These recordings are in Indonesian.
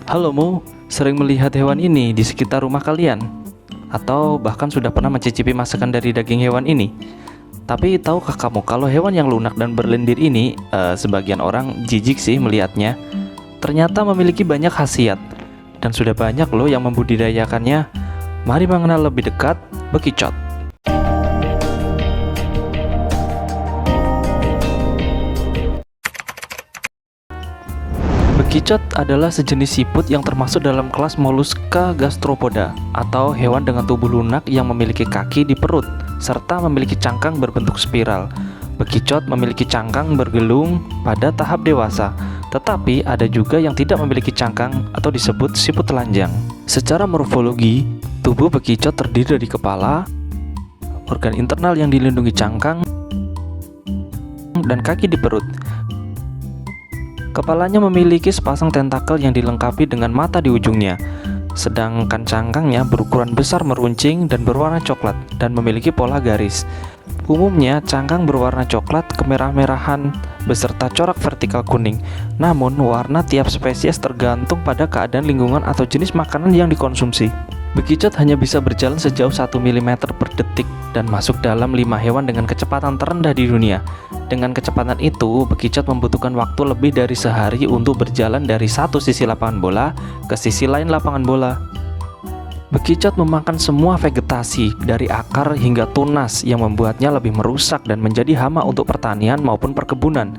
Halo Mu, sering melihat hewan ini di sekitar rumah kalian? Atau bahkan sudah pernah mencicipi masakan dari daging hewan ini? Tapi tahukah kamu kalau hewan yang lunak dan berlendir ini, sebagian orang jijik sih melihatnya, ternyata memiliki banyak khasiat. Dan sudah banyak loh yang membudidayakannya. Mari mengenal lebih dekat bekicot. Bekicot adalah sejenis siput yang termasuk dalam kelas Mollusca gastropoda atau hewan dengan tubuh lunak yang memiliki kaki di perut serta memiliki cangkang berbentuk spiral. Bekicot memiliki cangkang bergelung pada tahap dewasa, tetapi ada juga yang tidak memiliki cangkang atau disebut siput telanjang. Secara morfologi, tubuh bekicot terdiri dari kepala, organ internal yang dilindungi cangkang, dan kaki di perut. Kepalanya memiliki sepasang tentakel yang dilengkapi dengan mata di ujungnya, sedangkan cangkangnya berukuran besar meruncing dan berwarna coklat dan memiliki pola garis. Umumnya, cangkang berwarna coklat kemerah-merahan beserta corak vertikal kuning. Namun, warna tiap spesies tergantung pada keadaan lingkungan atau jenis makanan yang dikonsumsi. Bekicot hanya bisa berjalan sejauh 1 mm per detik dan masuk dalam 5 hewan dengan kecepatan terendah di dunia. Dengan kecepatan itu, bekicot membutuhkan waktu lebih dari sehari untuk berjalan dari satu sisi lapangan bola ke sisi lain lapangan bola. Bekicot memakan semua vegetasi dari akar hingga tunas yang membuatnya lebih merusak dan menjadi hama untuk pertanian maupun perkebunan.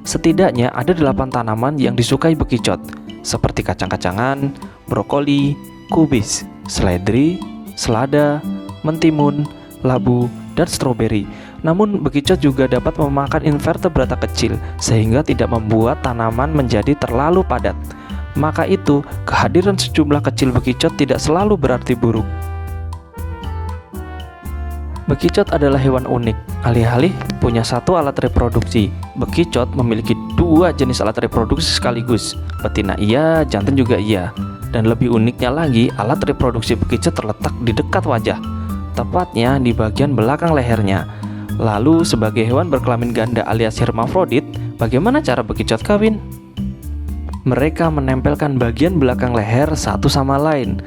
Setidaknya ada 8 tanaman yang disukai bekicot, seperti kacang-kacangan, brokoli, kubis, seledri, selada, mentimun, labu, dan stroberi. Namun bekicot juga dapat memakan invertebrata kecil sehingga tidak membuat tanaman menjadi terlalu padat. Maka itu, kehadiran sejumlah kecil bekicot tidak selalu berarti buruk. Bekicot adalah hewan unik, alih-alih punya satu alat reproduksi. Bekicot memiliki 2 jenis alat reproduksi sekaligus, betina iya, jantan juga iya. Dan lebih uniknya lagi, alat reproduksi bekicot terletak di dekat wajah, tepatnya di bagian belakang lehernya. Lalu sebagai hewan berkelamin ganda alias hermafrodit, bagaimana cara bekicot kawin? Mereka menempelkan bagian belakang leher satu sama lain.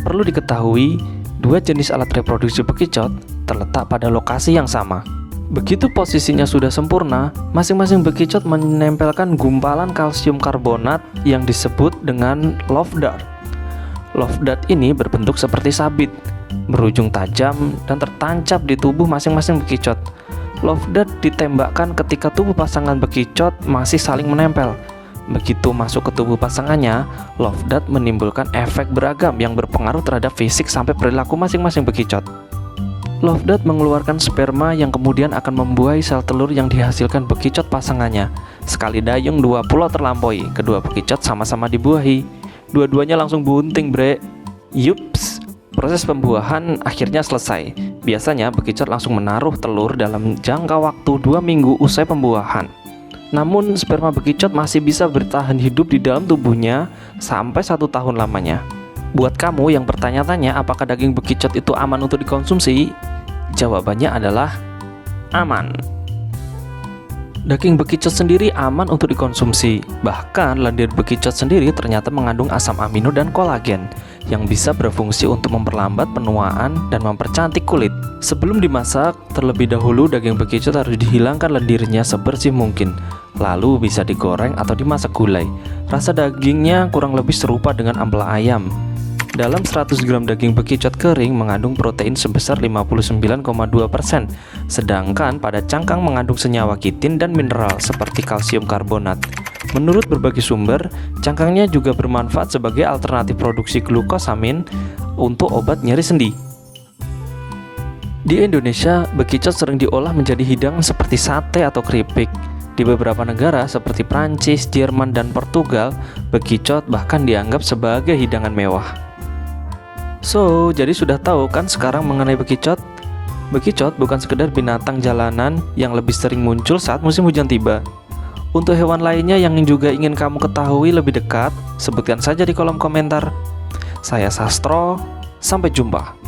Perlu diketahui, 2 jenis alat reproduksi bekicot terletak pada lokasi yang sama. Begitu posisinya sudah sempurna, masing-masing bekicot menempelkan gumpalan kalsium karbonat yang disebut dengan love dart. Love dart ini berbentuk seperti sabit, berujung tajam dan tertancap di tubuh masing-masing bekicot. Love dart ditembakkan ketika tubuh pasangan bekicot masih saling menempel. Begitu masuk ke tubuh pasangannya, love dart menimbulkan efek beragam yang berpengaruh terhadap fisik sampai perilaku masing-masing bekicot. Love dart mengeluarkan sperma yang kemudian akan membuahi sel telur yang dihasilkan bekicot pasangannya. Sekali dayung 2 pulau terlampaui, kedua bekicot sama-sama dibuahi. Dua-duanya langsung bunting, bre. Yups, proses pembuahan akhirnya selesai. Biasanya bekicot langsung menaruh telur dalam jangka waktu 2 minggu usai pembuahan. Namun sperma bekicot masih bisa bertahan hidup di dalam tubuhnya sampai 1 tahun lamanya. Buat kamu yang bertanya-tanya apakah daging bekicot itu aman untuk dikonsumsi, jawabannya adalah aman. Daging bekicot sendiri aman untuk dikonsumsi. Bahkan lendir bekicot sendiri ternyata mengandung asam amino dan kolagen yang bisa berfungsi untuk memperlambat penuaan dan mempercantik kulit. Sebelum dimasak, terlebih dahulu daging bekicot harus dihilangkan lendirnya sebersih mungkin. Lalu bisa digoreng atau dimasak gulai. Rasa dagingnya kurang lebih serupa dengan ampela ayam. Dalam 100 gram daging bekicot kering mengandung protein sebesar 59,2%, sedangkan pada cangkang mengandung senyawa kitin dan mineral seperti kalsium karbonat. Menurut berbagai sumber, cangkangnya juga bermanfaat sebagai alternatif produksi glukosamin untuk obat nyeri sendi. Di Indonesia, bekicot sering diolah menjadi hidangan seperti sate atau keripik. Di beberapa negara seperti Prancis, Jerman, dan Portugal, bekicot bahkan dianggap sebagai hidangan mewah. So, jadi sudah tahu kan sekarang mengenai bekicot? Bekicot bukan sekedar binatang jalanan yang lebih sering muncul saat musim hujan tiba. Untuk hewan lainnya yang juga ingin kamu ketahui lebih dekat, sebutkan saja di kolom komentar. Saya Sastro, sampai jumpa.